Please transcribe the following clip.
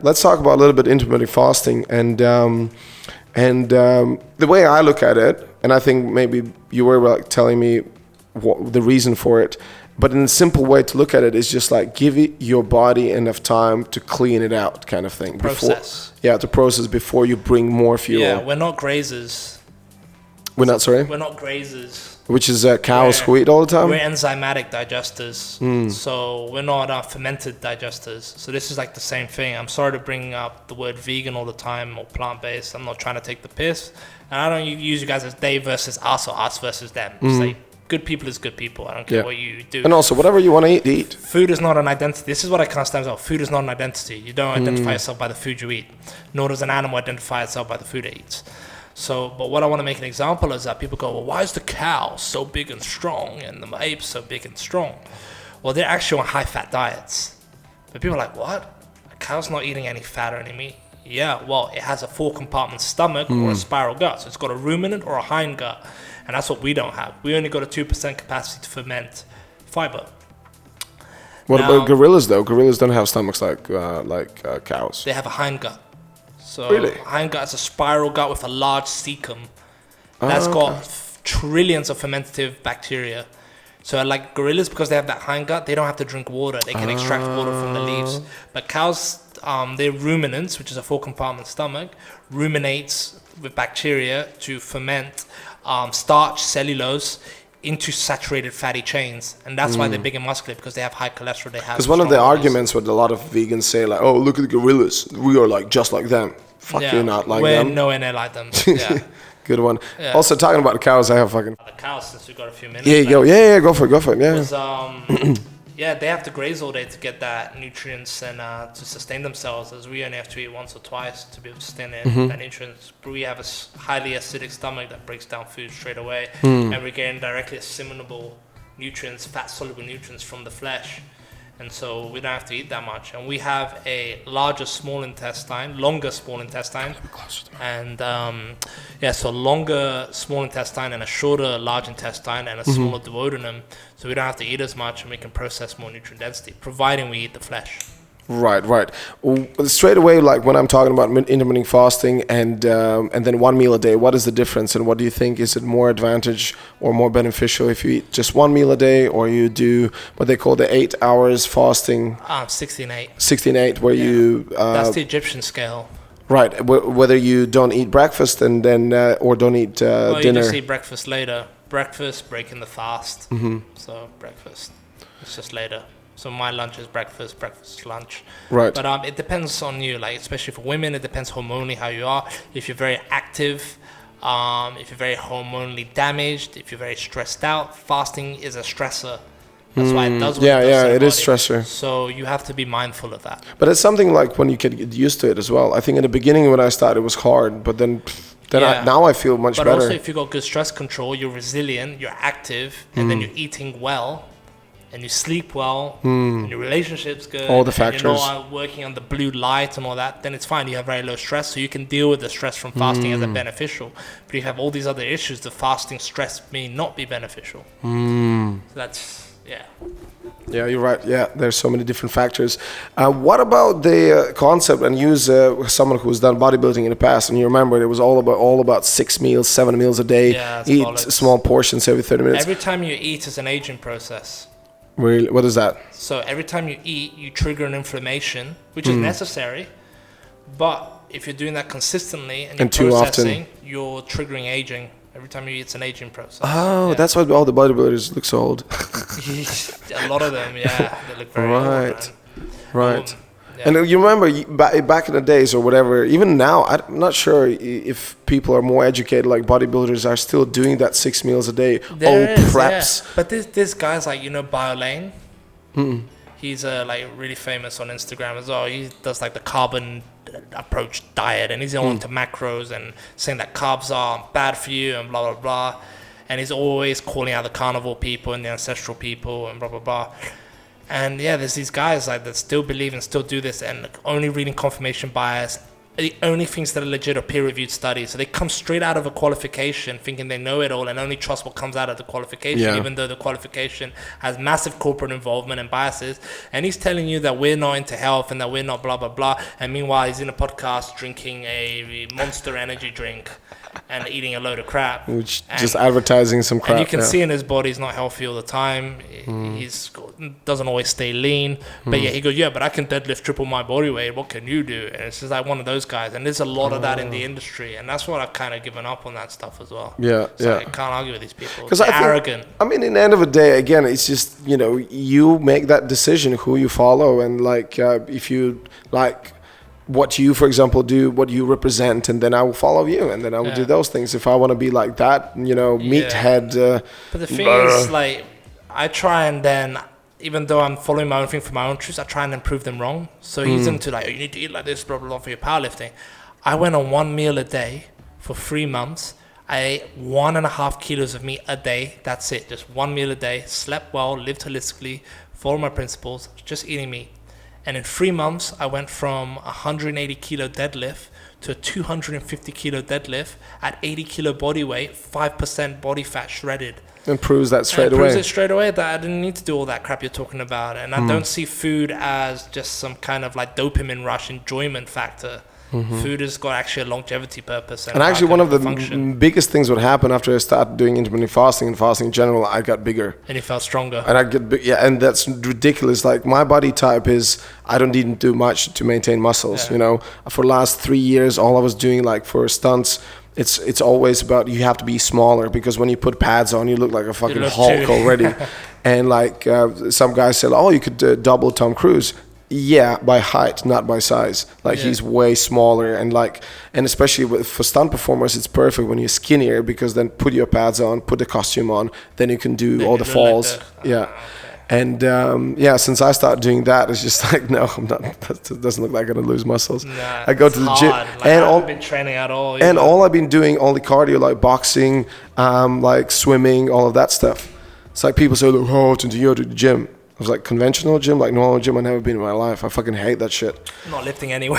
let's talk about a little bit intermittent fasting and the way I look at it, and I think maybe you were like telling me what the reason for it, but in a simple way to look at it is just like give your body enough time to clean it out, kind of thing. Process. To process before you bring more fuel. Yeah, we're not grazers. We're not, sorry? We're not grazers. Which is cows who eat all the time? We're enzymatic digesters. So we're not fermented digesters. So this is like the same thing. I'm sorry to bring up the word vegan all the time or plant-based. I'm not trying to take the piss. And I don't use you guys as they versus us or us versus them. It's like good people is good people. I don't care what you do. And also, whatever you want to eat. Food is not an identity. This is what I can't stand out. Food is not an identity. You don't identify yourself by the food you eat. Nor does an animal identify itself by the food it eats. So, but what I want to make an example is that people go, well, why is the cow so big and strong and the ape so big and strong? Well, they're actually on high-fat diets. But people are like, what? A cow's not eating any fat or any meat. Yeah, well, it has a 4-compartment stomach or a spiral gut. So it's got a ruminant or a hind gut. And that's what we don't have. We only got a 2% capacity to ferment fiber. What about gorillas, though? Gorillas don't have stomachs like cows. They have a hind gut. So really? Hind gut is a spiral gut with a large cecum. That's got trillions of fermentative bacteria. So like gorillas, because they have that hind gut, they don't have to drink water. They can extract water from the leaves. But cows, they're ruminants, which is a 4-compartment stomach, ruminates with bacteria to ferment starch, cellulose, into saturated fatty chains. And that's why they're big and muscular, because they have high cholesterol. Because one of the arguments what a lot of vegans say, like, oh, look at the gorillas. We are like just like them. Fuck, you're not like them. We're nowhere near like them. Yeah. Good one. Yeah. Also, talking about the cows, I have fucking... The cows, since we've got a few minutes. Yeah, go for it, yeah. Yeah, they have to graze all day to get that nutrients and to sustain themselves, as we only have to eat once or twice to be able to sustain that nutrients. But we have a highly acidic stomach that breaks down food straight away, and we're getting directly assimilable nutrients, fat-soluble nutrients from the flesh. And so we don't have to eat that much. And we have a longer small intestine, and so longer small intestine and a shorter large intestine and a smaller duodenum. So we don't have to eat as much, and we can process more nutrient density, providing we eat the flesh. Right. Straight away, like when I'm talking about intermittent fasting and then 1 meal a day, what is the difference? And what do you think? Is it more advantage or more beneficial if you eat just 1 meal a day, or you do what they call the 8 hours fasting? 16-8. 16-8, where you... that's the Egyptian scale. Right. Whether you don't eat breakfast and then or don't eat dinner. You just eat breakfast later. Breakfast, breaking the fast. So breakfast. It's just later. So my lunch is breakfast, breakfast, lunch. Right. But it depends on you, like especially for women, it depends hormonally how you are. If you're very active, if you're very hormonally damaged, if you're very stressed out, fasting is a stressor. That's why it does what it does to the it body. is stressor. So you have to be mindful of that. But it's something like when you can get used to it as well. I think in the beginning when I started it was hard, but then now I feel much better. But also if you've got good stress control, you're resilient, you're active, and then you're eating well, and you sleep well, and your relationship's good, all the factors, and you're not working on the blue light and all that, then it's fine. You have very low stress, so you can deal with the stress from fasting as a beneficial. But you have all these other issues, the fasting stress may not be beneficial. So that's, Yeah, you're right. Yeah, there's so many different factors. What about the concept, and use someone who's done bodybuilding in the past, and you remember it was all about 6 meals, 7 meals a day, eat bollocks. Small portions every 30 minutes. Every time you eat is an aging process. Really? What is that? So every time you eat, you trigger an inflammation, which is necessary. But if you're doing that consistently and you're processing, you're triggering aging. Every time you eat, it's an aging process. Oh, that's why all the bodybuilders look so old. A lot of them, they look very old. Right. And you remember back in the days or whatever, even now, I'm not sure if people are more educated, like bodybuilders are still doing that 6 meals a day. Preps. Yeah. But this guy's like, BioLane. He's like really famous on Instagram as well. He does like the carbon approach diet, and he's all into macros and saying that carbs are bad for you and blah, blah, blah. And he's always calling out the carnivore people and the ancestral people and blah, blah, blah. And there's these guys like that still believe and still do this, and only reading confirmation bias the only things that are legit are peer-reviewed studies. So they come straight out of a qualification thinking they know it all and only trust what comes out of the qualification, even though the qualification has massive corporate involvement and biases. And he's telling you that we're not into health and that we're not blah, blah, blah. And meanwhile, he's in a podcast drinking a Monster energy drink and eating a load of crap. Which just advertising some crap. And you can see in his body he's not healthy all the time. He's doesn't always stay lean. But yeah, he goes, yeah, but I can deadlift triple my body weight. What can you do? And it's just like one of those guys. And there's a lot of that in the industry. And that's what I've kind of given up on that stuff as well. So I can't argue with these people. Because they're arrogant. I mean, in the end of the day, again, it's just, you know, you make that decision who you follow. And like, if you like what you, for example, do, what you represent, and then I will follow you, and then I will do those things. If I want to be like that, you know, meathead. But the thing is, like, I try and then, even though I'm following my own thing for my own truths, I try and then prove them wrong. So he's into like, oh, you need to eat like this, blah, blah, blah, for your powerlifting. I went on 1 meal a day for 3 months. I ate 1.5 kilos of meat a day. That's it. Just 1 meal a day. Slept well, lived holistically, followed my principles, just eating meat. And in 3 months, I went from 180 kilo deadlift to a 250 kilo deadlift at 80 kilo body weight, 5% body fat shredded. And proves that straight away. Proves it straight away that I didn't need to do all that crap you're talking about. And I don't see food as just some kind of like dopamine rush enjoyment factor. Food has got actually a longevity purpose. And actually one of the biggest things would happen after I started doing intermittent fasting and fasting in general, I got bigger. And you felt stronger. And I get big, and that's ridiculous. Like my body type is, I don't need to do much to maintain muscles, you know. For the last 3 years, all I was doing like for stunts, it's always about you have to be smaller because when you put pads on, you look like a fucking Hulk already. And like some guys said, oh, you could double Tom Cruise. Yeah, by height, not by size. Like he's way smaller, and like, and especially for stunt performers, it's perfect when you're skinnier because then put your pads on, put the costume on, then you can do all the falls. And since I started doing that, it's just like, no, I'm not. That doesn't look like I'm gonna lose muscles. Nah, I go to the gym, like, and I haven't been training at all. And all I've been doing, all the cardio, like boxing, like swimming, all of that stuff. It's like people say, look, oh, to you go to the gym. I was like, conventional gym, like normal gym, I've never been in my life. I fucking hate that shit. I'm not lifting anyway.